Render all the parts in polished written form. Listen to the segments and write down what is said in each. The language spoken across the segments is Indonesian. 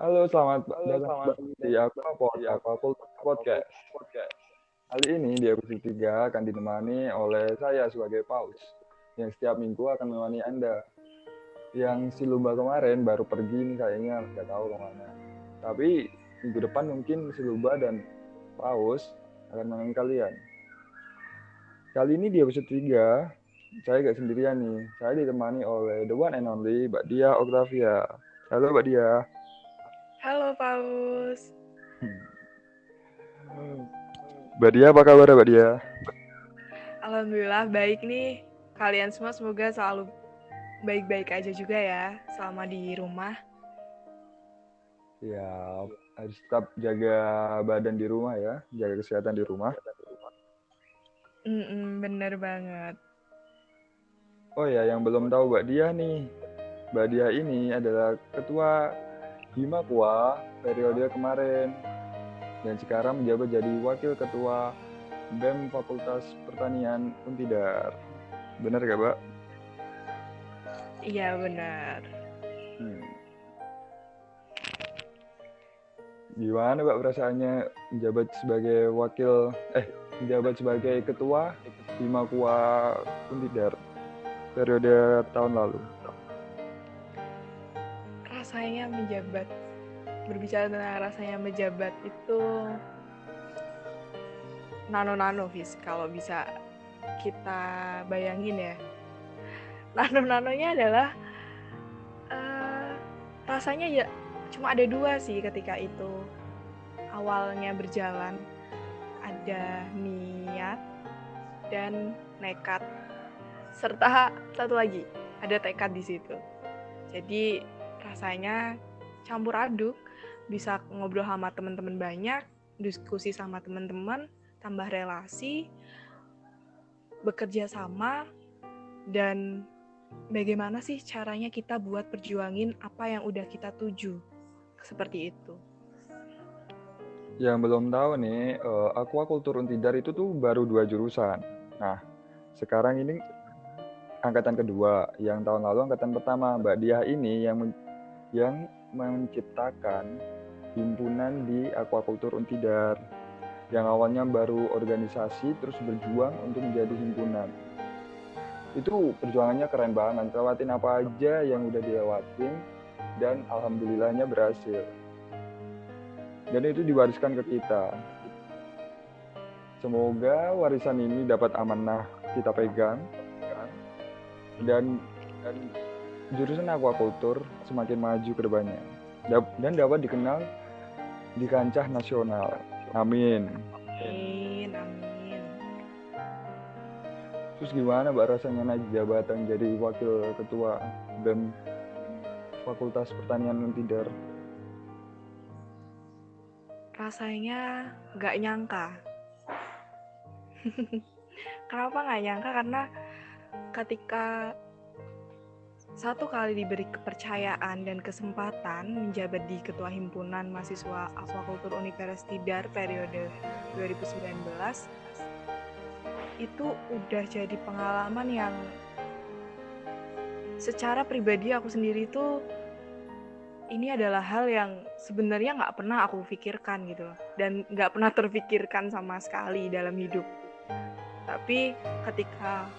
Halo, selamat datang kembali di Aquapod Podcast. Kali ini di episode 3 akan ditemani oleh saya sebagai Paus, yang setiap minggu akan menemani Anda. Yang si Lumba kemarin baru pergi nih kayaknya, nggak tahu kemana. Tapi minggu depan mungkin si Lumba dan Paus akan menemani kalian. Kali ini di episode 3, saya nggak sendirian nih. Saya ditemani oleh the one and only Mbak Dia Octavia. Halo Mbak Dia. Halo Paus. Mbak Dia, apa kabar Mbak Dia? Alhamdulillah baik nih. Kalian semua semoga selalu baik-baik aja juga ya selama di rumah. Ya, harus tetap jaga badan di rumah ya, jaga kesehatan di rumah. Bener banget. Oh ya, yang belum tahu Mbak Dia nih. Mbak Dia ini adalah ketua Himakwa periode kemarin dan sekarang menjabat jadi wakil ketua BEM Fakultas Pertanian Untidar. Benar gak, Mbak? Iya benar. Gimana Mbak perasaannya menjabat sebagai ketua Himakwa Untidar periode tahun lalu? Rasanya menjabat. Berbicara tentang rasanya menjabat itu nano-nano, Fis, kalau bisa kita bayangin ya. Nano-nanonya adalah rasanya ya cuma ada dua sih ketika itu. Awalnya berjalan ada niat dan nekat, serta satu lagi ada tekad di situ. Jadi rasanya campur aduk, bisa ngobrol sama teman-teman banyak, diskusi sama teman-teman, tambah relasi, bekerja sama, dan bagaimana sih caranya kita buat perjuangin apa yang udah kita tuju, seperti itu. Yang belum tahu nih, Aquakultur Untidar itu tuh baru 2 jurusan. Nah, sekarang ini angkatan kedua. Yang tahun lalu angkatan pertama. Mbak Diah ini yang menciptakan himpunan di Aquakultur Untidar. Yang awalnya baru organisasi, terus berjuang untuk menjadi himpunan. Itu perjuangannya keren banget. Lewatin apa aja yang udah dilewatin, dan alhamdulillahnya berhasil. Dan itu diwariskan ke kita. Semoga warisan ini dapat amanah kita pegang dan jurusan aquakultur semakin maju ke depannya dan dapat dikenal di kancah nasional. Amin. Amin. Terus gimana Mbak rasanya naik jabatan jadi wakil ketua BEM Fakultas Pertanian Untidar? Rasanya nggak nyangka. Kenapa nggak nyangka? Karena ketika satu kali diberi kepercayaan dan kesempatan menjabat di Ketua Himpunan Mahasiswa Aquakultur Universitas Tidar periode 2019, itu udah jadi pengalaman yang secara pribadi aku sendiri tuh ini adalah hal yang sebenarnya nggak pernah aku pikirkan gitu loh, dan nggak pernah terpikirkan sama sekali dalam hidup. Tapi ketika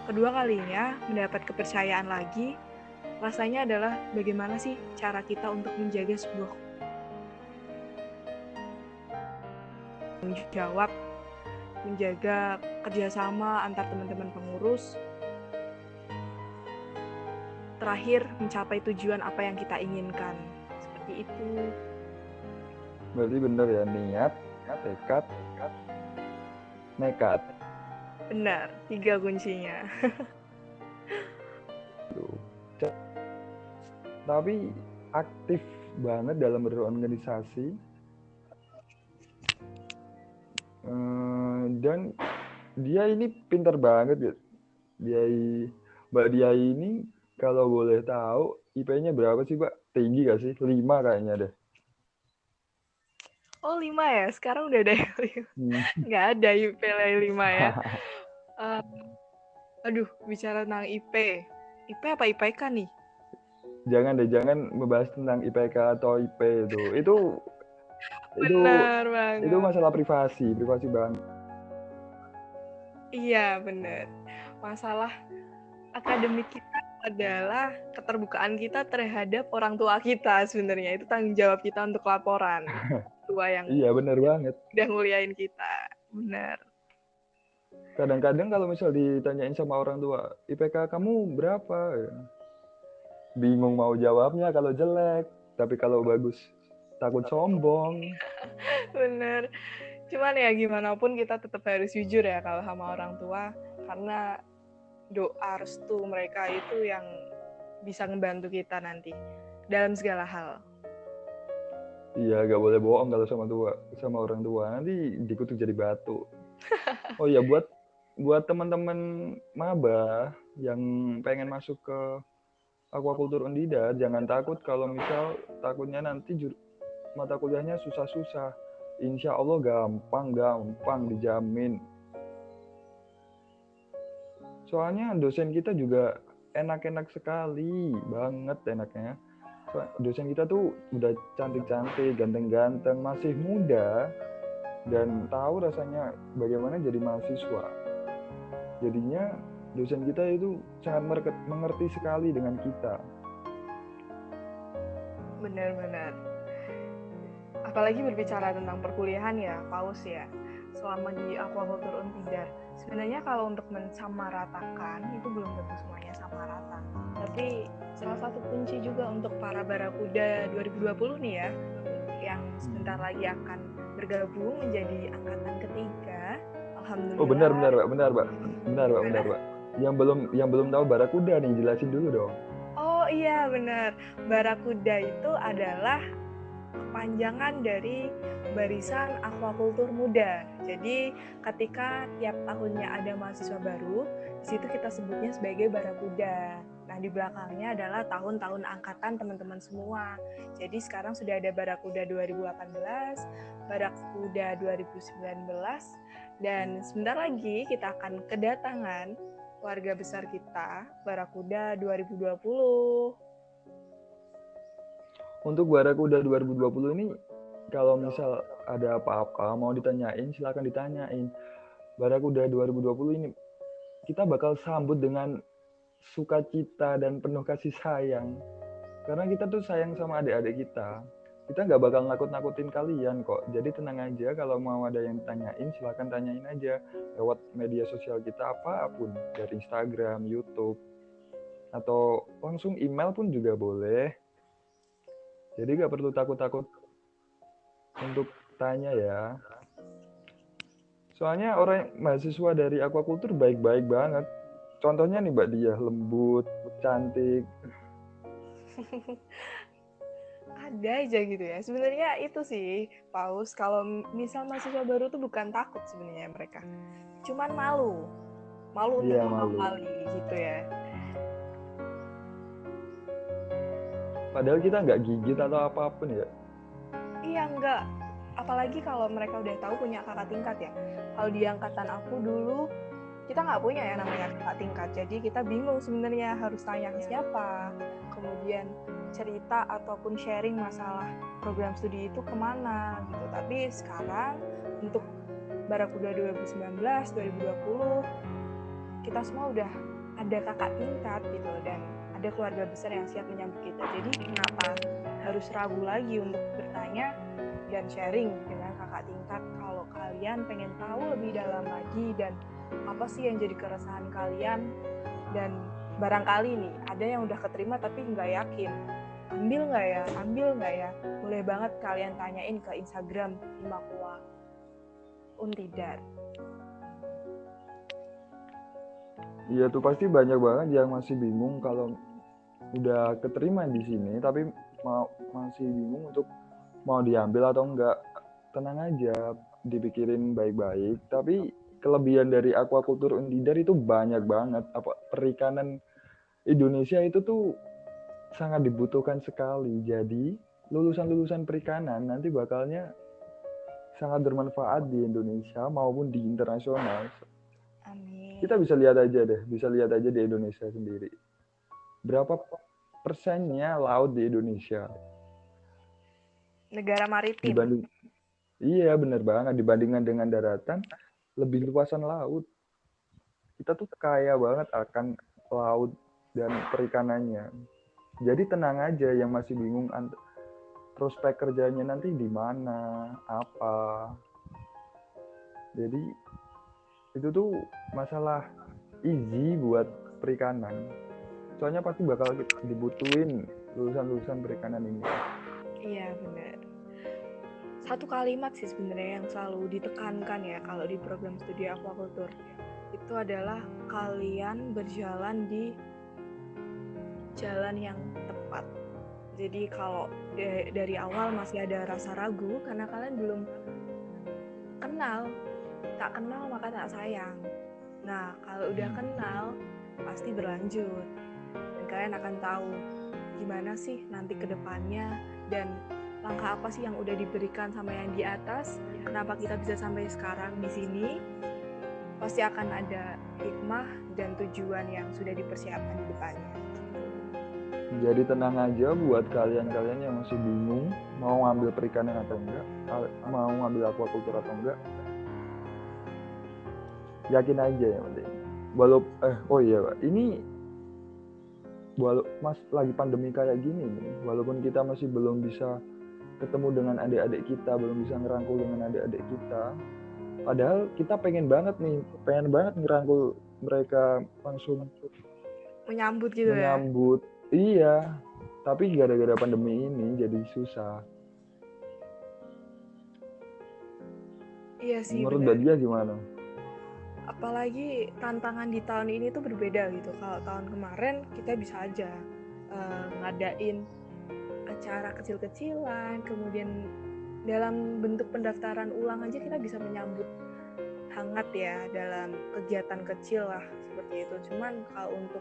kedua kalinya mendapat kepercayaan lagi, rasanya adalah bagaimana sih cara kita untuk menjaga sebuah tanggung jawab, menjaga kerjasama antar teman-teman pengurus, terakhir mencapai tujuan apa yang kita inginkan. Seperti itu. Berarti bener ya, niat, tekad, nekat. Benar, 3 kuncinya. Tapi aktif banget dalam berorganisasi, dan dia ini pintar banget ya. Mbak Dia ini kalau boleh tahu IP-nya berapa sih Mbak? Tinggi gak sih? 5 kayaknya deh. Oh 5 ya? Sekarang udah ada 5. Nggak ada IP 5 ya. Aduh, Bicara tentang IP. IP apa IPK nih? jangan membahas tentang IPK atau IP itu Bener itu banget. masalah privasi banget. Iya, bener. Masalah akademik kita adalah keterbukaan kita terhadap orang tua kita sebenarnya. Itu tanggung jawab kita untuk laporan. Tua yang Iya, benar banget. udah nguliain kita. Bener. Kadang-kadang kalau misal ditanyain sama orang tua, IPK kamu berapa? Ya. Bingung mau jawabnya kalau jelek, tapi kalau bagus takut sombong. Bener. Cuman ya gimana pun kita tetap harus jujur ya kalau sama orang tua. Karena doa restu mereka itu yang bisa ngebantu kita nanti dalam segala hal. Iya, gak boleh bohong kalau sama orang tua. Nanti dikutuk jadi batu. Oh iya, buat teman-teman maba yang pengen masuk ke Aquakultur Undida, jangan takut kalau misal takutnya nanti mata kuliahnya susah-susah. Insya Allah gampang dijamin. Soalnya dosen kita juga enak-enak sekali, banget enaknya. Dosen kita tuh udah cantik-cantik, ganteng-ganteng, masih muda, dan tahu rasanya bagaimana jadi mahasiswa. Jadinya dosen kita itu sangat mengerti sekali dengan kita. Benar-benar. Apalagi berbicara tentang perkuliahan ya, Paus ya. Selama di Aquakultur Untida, sebenarnya kalau untuk mensamaratakan itu belum tentu semuanya sama rata. Tapi salah satu kunci juga untuk para Barakuda 2020 nih ya, yang sebentar lagi akan bergabung menjadi angkatan ketiga. Alhamdulillah. Oh benar Pak. Yang belum tahu Barakuda nih, jelasin dulu dong. Oh iya benar. Barakuda itu adalah kepanjangan dari Barisan Aquakultur Muda. Jadi ketika tiap tahunnya ada mahasiswa baru, di situ kita sebutnya sebagai Barakuda. Nah di belakangnya adalah tahun-tahun angkatan teman-teman semua. Jadi sekarang sudah ada Barakuda 2018, Barakuda 2019, dan sebentar lagi kita akan kedatangan keluarga besar kita, Barakuda 2020. Untuk Barakuda 2020 ini, kalau misal ada apa-apa mau ditanyain, silakan ditanyain. Barakuda 2020 ini kita bakal sambut dengan sukacita dan penuh kasih sayang. Karena kita tuh sayang sama adik-adik kita. Kita nggak bakal nakut-nakutin kalian kok. Jadi tenang aja, kalau mau ada yang tanyain, silakan tanyain aja lewat media sosial kita apapun, dari Instagram, YouTube, atau langsung email pun juga boleh. Jadi nggak perlu takut-takut untuk tanya ya. Soalnya orang mahasiswa dari Aquakultur baik-baik banget. Contohnya nih Mbak Dia, lembut, cantik. Ada aja gitu ya. Sebenarnya itu sih, Paus, kalau misal mahasiswa baru tuh bukan takut sebenarnya mereka. Cuman malu. Malu untuk mengawali gitu ya. Padahal kita nggak gigit atau apapun ya. Iya, enggak. Apalagi kalau mereka udah tahu punya kakak tingkat ya. Kalau di angkatan aku dulu, kita nggak punya ya namanya kakak tingkat. Jadi kita bingung sebenarnya harus tanya ke siapa. Kemudian cerita ataupun sharing masalah program studi itu kemana gitu. Tapi sekarang untuk Barakuda 2019, 2020, kita semua udah ada kakak tingkat gitu dan ada keluarga besar yang siap menyambut kita. Jadi kenapa harus ragu lagi untuk bertanya dan sharing dengan kakak tingkat kalau kalian pengen tahu lebih dalam lagi dan apa sih yang jadi keresahan kalian, dan barangkali nih ada yang udah keterima tapi nggak yakin ambil nggak ya, boleh banget kalian tanyain ke Instagram Himakua Untidar. Iya tuh pasti banyak banget yang masih bingung kalau udah keterima di sini tapi masih bingung untuk mau diambil atau enggak. Tenang aja, dipikirin baik-baik. Tapi kelebihan dari Aquakultur Untidar itu banyak banget. Perikanan Indonesia itu tuh sangat dibutuhkan sekali. Jadi lulusan-lulusan perikanan nanti bakalnya sangat bermanfaat di Indonesia maupun di internasional. Amin. Kita bisa lihat aja di Indonesia sendiri. Berapa persennya laut di Indonesia. Negara maritim. Iya, bener banget. Dibandingkan dengan daratan, lebih luasan laut. Kita tuh kaya banget akan laut dan perikanannya. Jadi tenang aja yang masih bingung prospek kerjanya nanti di mana, apa. Jadi itu tuh masalah easy buat perikanan. Soalnya pasti bakal dibutuhin lulusan-lulusan perikanan ini. Iya, benar. Satu kalimat sih sebenarnya yang selalu ditekankan ya kalau di program studi aquaculture. Itu adalah kalian berjalan di jalan yang tepat. Jadi kalau dari awal masih ada rasa ragu karena kalian belum kenal, tak kenal maka tak sayang. Nah, kalau udah kenal pasti berlanjut dan kalian akan tahu gimana sih nanti ke depannya dan langkah apa sih yang udah diberikan sama yang di atas, kenapa kita bisa sampai sekarang di sini. Pasti akan ada hikmah dan tujuan yang sudah dipersiapkan di depannya. Jadi tenang aja buat kalian-kalian yang masih bingung mau ngambil perikanan atau enggak, mau ngambil aquaculture atau enggak. Yakin aja ya penting. Ini Mas lagi pandemi kayak gini nih, walaupun kita masih belum bisa ketemu dengan adik-adik kita, belum bisa ngerangkul dengan adik-adik kita. Padahal kita pengen banget ngerangkul mereka langsung menyambut gitu ya. Iya, tapi gara-gara pandemi ini jadi susah. Iya sih. Menurut Badia gimana? Apalagi tantangan di tahun ini tuh berbeda gitu. Kalau tahun kemarin kita bisa aja ngadain acara kecil-kecilan, kemudian dalam bentuk pendaftaran ulang aja kita bisa menyambut hangat ya dalam kegiatan kecil lah seperti itu. Cuman kalau untuk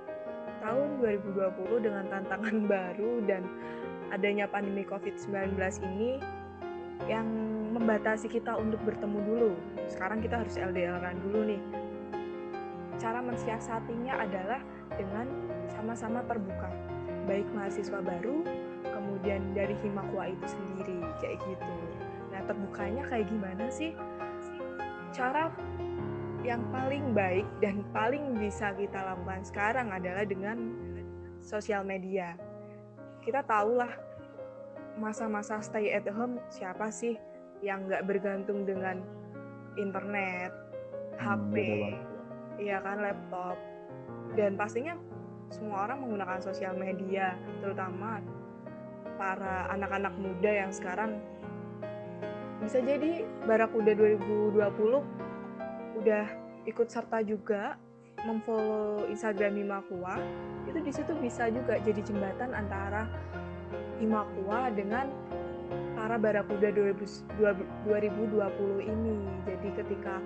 tahun 2020 dengan tantangan baru dan adanya pandemi COVID-19 ini yang membatasi kita untuk bertemu dulu. Sekarang kita harus LDR-an dulu nih. Cara mensiasatinya adalah dengan sama-sama terbuka. Baik mahasiswa baru, kemudian dari Himakwa itu sendiri, kayak gitu. Nah, terbukanya kayak gimana sih? Cara yang paling baik dan paling bisa kita lakukan sekarang adalah dengan sosial media. Kita tahulah masa-masa stay at home siapa sih yang nggak bergantung dengan internet, HP, iya kan, laptop. Dan pastinya semua orang menggunakan sosial media, terutama para anak-anak muda yang sekarang bisa jadi Barakuda 2020 udah ikut serta juga memfollow Instagram Himakwa. Itu di situ bisa juga jadi jembatan antara Himakwa dengan para Barakuda 2020 ini. Jadi ketika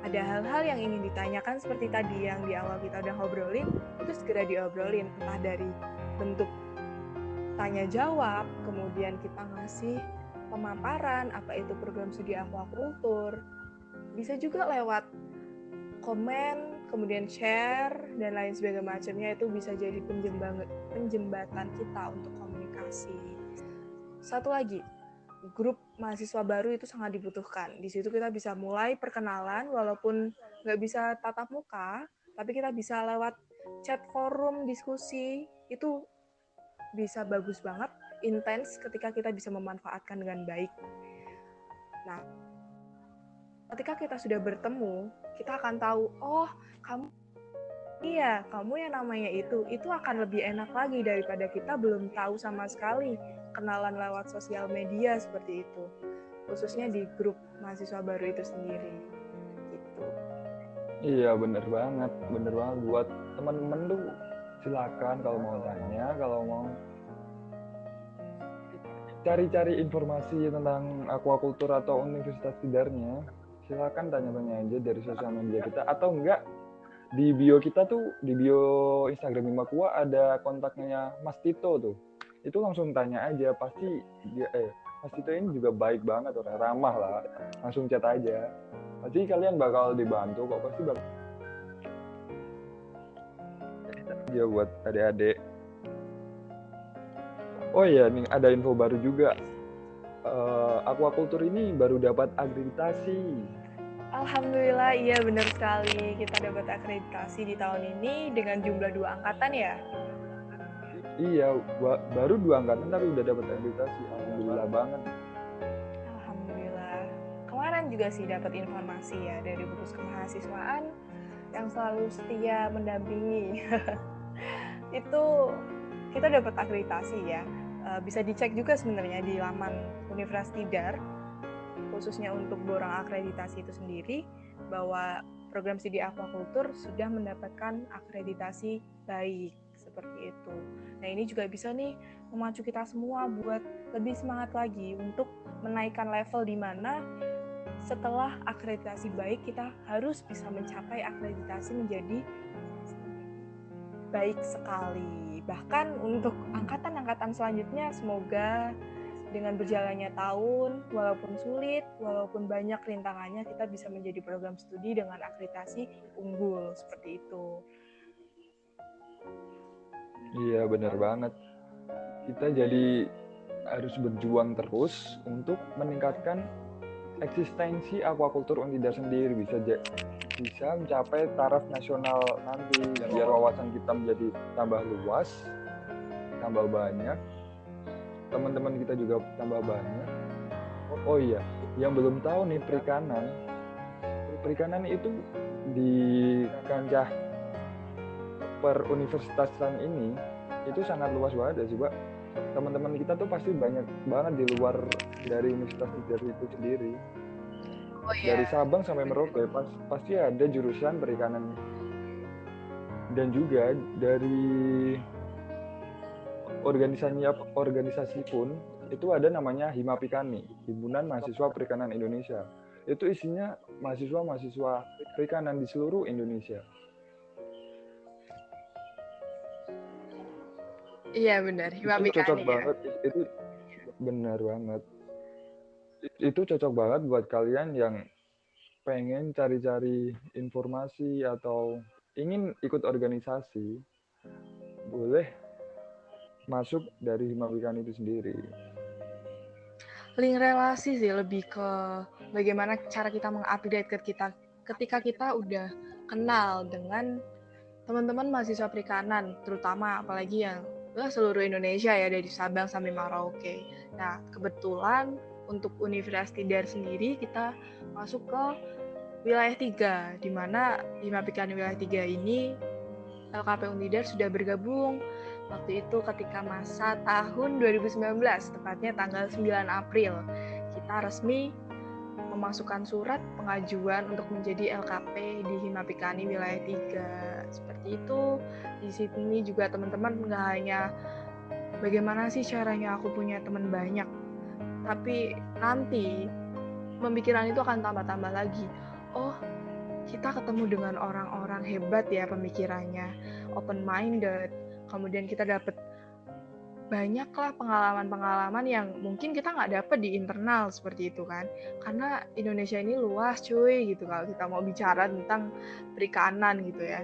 ada hal-hal yang ingin ditanyakan seperti tadi yang di awal kita udah ngobrolin, itu segera diobrolin, entah dari bentuk tanya jawab, kemudian kita ngasih pemaparan apa itu program studi aquaculture, bisa juga lewat komen, kemudian share dan lain sebagainya macamnya. Itu bisa jadi penjembatan kita untuk komunikasi. Satu lagi, grup mahasiswa baru itu sangat dibutuhkan. Di situ kita bisa mulai perkenalan, walaupun nggak bisa tatap muka, tapi kita bisa lewat chat forum, diskusi. Itu bisa bagus banget, intens ketika kita bisa memanfaatkan dengan baik. Nah, ketika kita sudah bertemu, kita akan tahu, oh kamu yang namanya itu akan lebih enak lagi daripada kita belum tahu sama sekali, kenalan lewat sosial media seperti itu, khususnya di grup mahasiswa baru itu sendiri gitu. Iya, bener banget buat teman-teman tuh silakan kalau mau tanya, kalau mau cari-cari informasi tentang aquaculture atau universitas sekitarnya, silakan tanya-tanya aja dari sosial media kita, atau enggak di bio kita tuh, di bio Instagram Himakwa ada kontaknya Mas Tito tuh. Itu langsung tanya aja, pasti dia Mas Tito ini juga baik banget, orang ramah lah. Langsung chat aja. Pasti kalian bakal dibantu kok, pasti bakal. Ya buat adik-adik. Oh iya, nih ada info baru juga. Aquaculture ini baru dapat akreditasi. Alhamdulillah, iya benar sekali. Kita dapat akreditasi di tahun ini dengan jumlah 2 angkatan ya. Iya, baru 2 angkatan tapi udah dapat akreditasi. Alhamdulillah banget. Alhamdulillah. Kemarin juga sih dapat informasi ya dari Bupus Kemahasiswaan yang selalu setia mendampingi. Itu kita dapat akreditasi ya. Bisa dicek juga sebenarnya di laman Universitas Tidar, khususnya untuk borang akreditasi itu sendiri, bahwa program studi aquaculture sudah mendapatkan akreditasi baik seperti itu. Nah, ini juga bisa nih memacu kita semua buat lebih semangat lagi untuk menaikkan level di mana setelah akreditasi baik kita harus bisa mencapai akreditasi menjadi baik sekali. Bahkan untuk angkatan-angkatan selanjutnya semoga dengan berjalannya tahun, walaupun sulit, walaupun banyak rintangannya, kita bisa menjadi program studi dengan akreditasi unggul seperti itu. Iya, benar banget. Kita jadi harus berjuang terus untuk meningkatkan eksistensi aquaculture Untidar sendiri, bisa mencapai taraf nasional nanti, biar wawasan kita menjadi tambah luas, tambah banyak, teman-teman kita juga tambah banyak. Oh iya, yang belum tahu nih, perikanan itu di kancah peruniversitasan ini itu sangat luas banget ya coba. Teman-teman kita tuh pasti banyak banget di luar dari Universitas Tidar itu sendiri. Oh, iya. Dari Sabang sampai Merauke pasti ada jurusan perikanan. Dan juga dari organisasi pun itu ada namanya Himapikani, Himpunan Mahasiswa Perikanan Indonesia. Itu isinya mahasiswa perikanan di seluruh Indonesia. Iya benar, Itu cocok banget, itu benar banget. Itu cocok banget buat kalian yang pengen cari-cari informasi atau ingin ikut organisasi, boleh masuk dari Himapikani itu sendiri. Link relasi sih lebih ke bagaimana cara kita mengupdate ketika kita udah kenal dengan teman-teman mahasiswa perikanan, terutama apalagi yang seluruh Indonesia ya, dari Sabang sampai Merauke. Nah, kebetulan untuk Universitas Tidar sendiri kita masuk ke wilayah 3, di mana Himapikani wilayah 3 ini LKP Untidar sudah bergabung waktu itu ketika masa tahun 2019, tepatnya tanggal 9 April. Kita resmi memasukkan surat pengajuan untuk menjadi LKP di Himapikani wilayah 3. Seperti itu. Di sini juga teman-teman nggak hanya bagaimana sih caranya aku punya teman banyak, tapi nanti pemikiran itu akan tambah-tambah lagi. Oh, kita ketemu dengan orang-orang hebat ya pemikirannya, open-minded, kemudian kita dapat banyaklah pengalaman-pengalaman yang mungkin kita nggak dapat di internal seperti itu kan, karena Indonesia ini luas cuy gitu. Kalau kita mau bicara tentang perikanan gitu ya,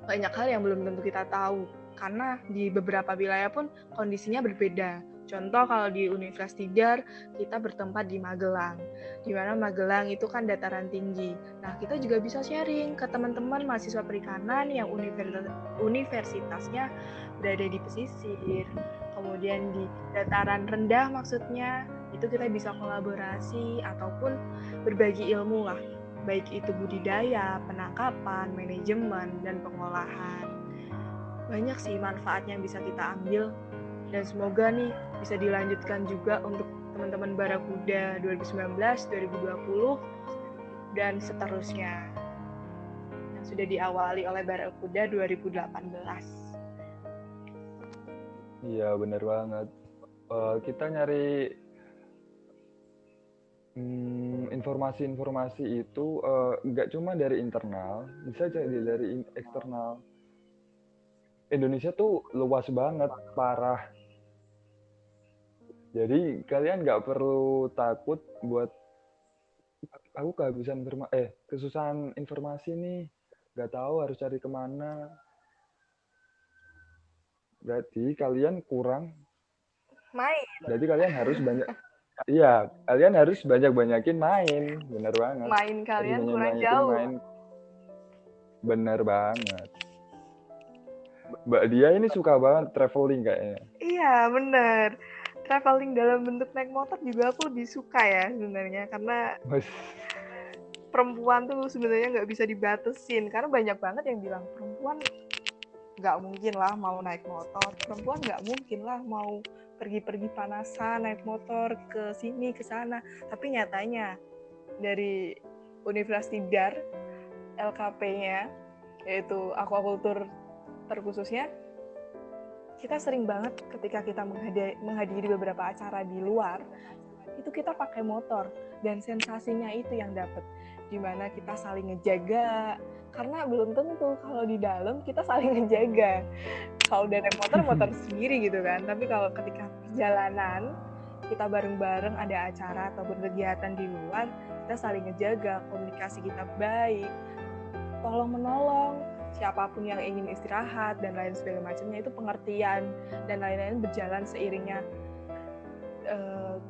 banyak hal yang belum tentu kita tahu karena di beberapa wilayah pun kondisinya berbeda. Contoh kalau di Universitas Tidar kita bertempat di Magelang, di mana Magelang itu kan dataran tinggi. Nah, kita juga bisa sharing ke teman-teman mahasiswa perikanan yang universitasnya berada di pesisir, kemudian di dataran rendah maksudnya, itu kita bisa kolaborasi ataupun berbagi ilmu lah, baik itu budidaya, penangkapan, manajemen, dan pengolahan. Banyak sih manfaat yang bisa kita ambil, dan semoga nih bisa dilanjutkan juga untuk teman-teman Barakuda 2019, 2020, dan seterusnya yang sudah diawali oleh Barakuda 2018. Iya, benar banget. Kita nyari informasi-informasi itu nggak cuma dari internal, bisa jadi dari eksternal. Indonesia tuh luas banget, parah. Jadi kalian nggak perlu takut buat aku kesusahan informasi nih, nggak tahu harus cari kemana. Berarti kalian kurang Main. Berarti kalian harus banyak, iya, kalian harus banyak-banyakin main, bener banget. Main Harus kalian kurang banyak-banyakin jauh. main, bener banget. Mbak Dia ini suka banget traveling kayaknya. Iya, bener. Traveling dalam bentuk naik motor juga aku lebih suka ya sebenarnya, karena Mas, perempuan tuh sebenarnya nggak bisa dibatasin, karena banyak banget yang bilang perempuan nggak mungkin lah mau naik motor, perempuan nggak mungkin lah mau pergi-pergi panasan naik motor ke sini ke sana. Tapi nyatanya dari Universitas Tidar LKP-nya, yaitu aquaculture terkhususnya, kita sering banget ketika kita menghadiri beberapa acara di luar, itu kita pakai motor, dan sensasinya itu yang dapet, dimana kita saling ngejaga, karena belum tentu kalau di dalam kita saling ngejaga. Kalau udah naik motor sendiri gitu kan, tapi kalau ketika perjalanan kita bareng-bareng ada acara atau berkegiatan di luar, kita saling ngejaga, komunikasi kita baik, tolong menolong siapapun yang ingin istirahat dan lain sebagainya, macamnya itu pengertian dan lain-lain berjalan seiringnya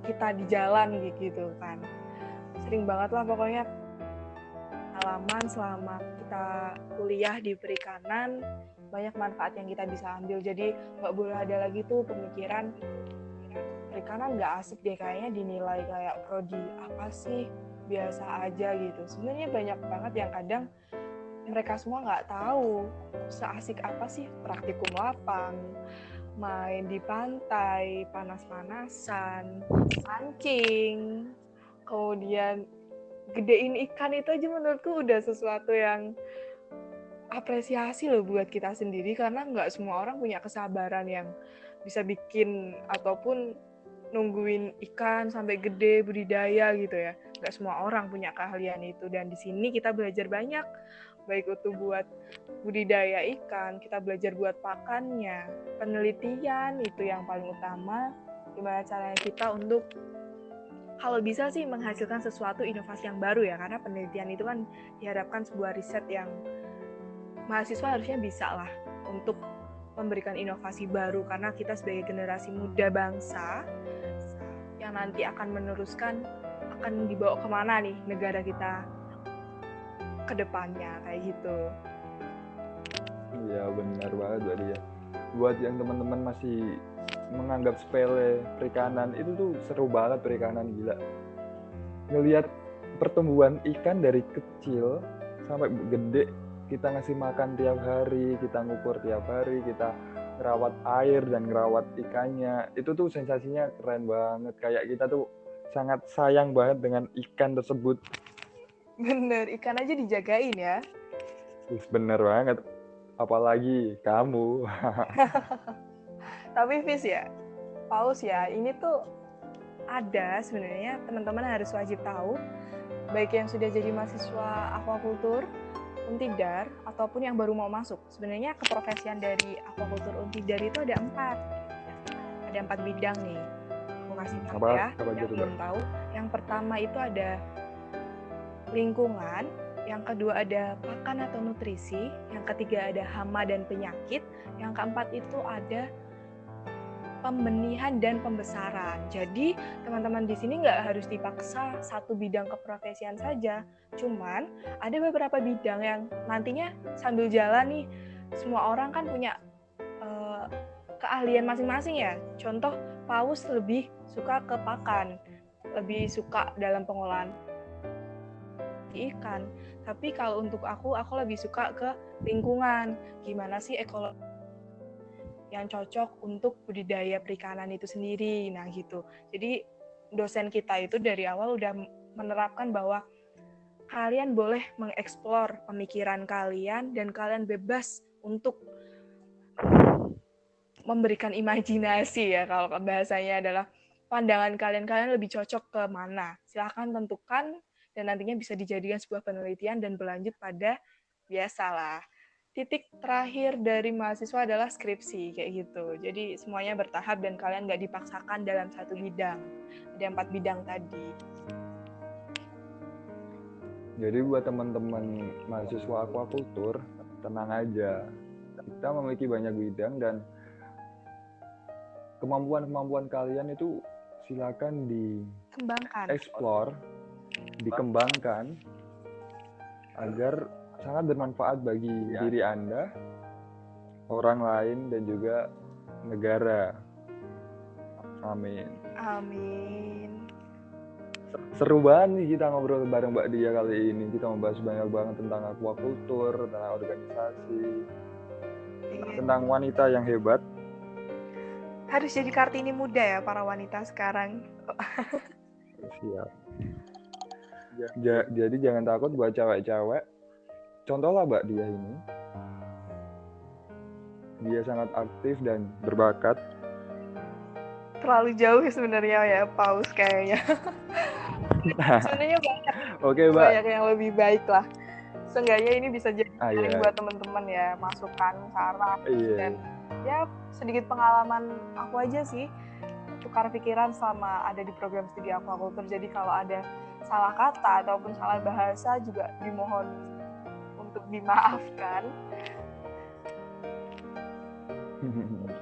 kita di jalan gitu kan. Sering banget lah pokoknya pengalaman selama kita kuliah di perikanan, banyak manfaat yang kita bisa ambil. Jadi nggak boleh ada lagi tuh pemikiran perikanan nggak asik deh, kayaknya dinilai kayak prodi apa sih, biasa aja gitu. Sebenarnya banyak banget yang kadang mereka semua nggak tahu seasik apa sih praktikum lapang, main di pantai, panas-panasan, mancing, kemudian gedein ikan. Itu aja menurutku udah sesuatu yang apresiasi loh buat kita sendiri, karena nggak semua orang punya kesabaran yang bisa bikin ataupun nungguin ikan sampai gede budidaya gitu ya. Nggak semua orang punya keahlian itu, dan di sini kita belajar banyak, baik itu buat budidaya ikan, kita belajar buat pakannya, penelitian itu yang paling utama, gimana caranya kita untuk kalau bisa sih menghasilkan sesuatu inovasi yang baru ya, karena penelitian itu kan diharapkan sebuah riset yang mahasiswa harusnya bisa lah untuk memberikan inovasi baru, karena kita sebagai generasi muda bangsa yang nanti akan meneruskan, akan dibawa kemana nih negara kita ke depannya, kayak gitu. iya benar banget Mbak Dia. Buat yang teman-teman masih menganggap sepele perikanan, itu tuh seru banget perikanan, gila. Ngelihat pertumbuhan ikan dari kecil sampai gede, kita ngasih makan tiap hari, kita ngukur tiap hari, kita ngerawat air dan ngerawat ikannya. Itu tuh sensasinya keren banget. Kayak kita tuh sangat sayang banget dengan ikan tersebut. Bener, ikan aja dijagain ya. Bener banget. Apalagi kamu. Tapi Fis ya, Paus ya, ini tuh ada sebenarnya teman-teman harus wajib tahu, baik yang sudah jadi mahasiswa aquaculture Untidar ataupun yang baru mau masuk. Sebenarnya keprofesian dari aquaculture Untidar itu ada 4. Ada 4 bidang nih. Aku kasih tahu ya, yang belum tahu. Yang pertama itu ada lingkungan, yang kedua ada pakan atau nutrisi, yang ketiga ada hama dan penyakit, yang keempat itu ada pembenihan dan pembesaran. Jadi teman-teman di sini nggak harus dipaksa satu bidang keprofesian saja. Cuman ada beberapa bidang yang nantinya sambil jalan nih, semua orang kan punya keahlian masing-masing ya. Contoh Paus lebih suka ke pakan, lebih suka dalam pengolahan ikan. Tapi kalau untuk aku lebih suka ke lingkungan. Gimana sih ekologi yang cocok untuk budidaya perikanan itu sendiri. Nah gitu. Jadi dosen kita itu dari awal udah menerapkan bahwa kalian boleh mengeksplor pemikiran kalian dan kalian bebas untuk memberikan imajinasi ya, kalau bahasanya adalah pandangan kalian lebih cocok ke mana. Silahkan tentukan dan nantinya bisa dijadikan sebuah penelitian dan berlanjut pada biasalah. Titik terakhir dari mahasiswa adalah skripsi, kayak gitu. Jadi semuanya bertahap dan kalian nggak dipaksakan dalam satu bidang. Ada 4 bidang tadi. Jadi buat teman-teman mahasiswa aquaculture, tenang aja. Kita memiliki banyak bidang dan kemampuan-kemampuan kalian itu silakan Kembangkan. dieksplor, dikembangkan agar sangat bermanfaat bagi diri Anda, orang lain, dan juga negara. Amin. Amin. Seru banget nih kita ngobrol bareng Mbak Dia kali ini. Kita membahas banyak banget tentang aquaculture, tentang organisasi, tentang wanita yang hebat. Harus jadi Kartini muda ya para wanita sekarang. Siap. Jadi jangan takut buat cewek-cewek. Contohlah Mbak Dia ini. Dia sangat aktif dan berbakat. Terlalu jauh sebenarnya ya Paus kayaknya. Sebenarnya banyak yang lebih baik lah. Seenggaknya ini bisa jadi buat teman-teman ya, masukan, saran, dan ya sedikit pengalaman aku aja sih, tukar pikiran selama ada di program studi aquaculture. Jadi kalau ada salah kata ataupun salah bahasa juga dimohon untuk dimaafkan.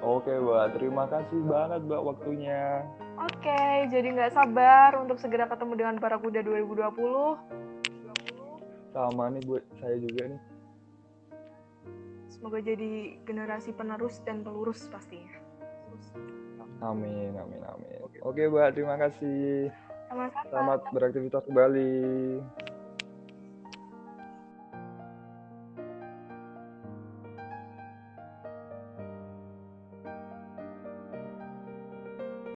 Oke Mbak, terima kasih banget Mbak waktunya. Oke, jadi nggak sabar untuk segera ketemu dengan Barakuda 2020. Sama nih buat saya juga nih. Semoga jadi generasi penerus dan pelurus pastinya. Amin. Oke Mbak, terima kasih. Sama-sama. Selamat beraktivitas kembali.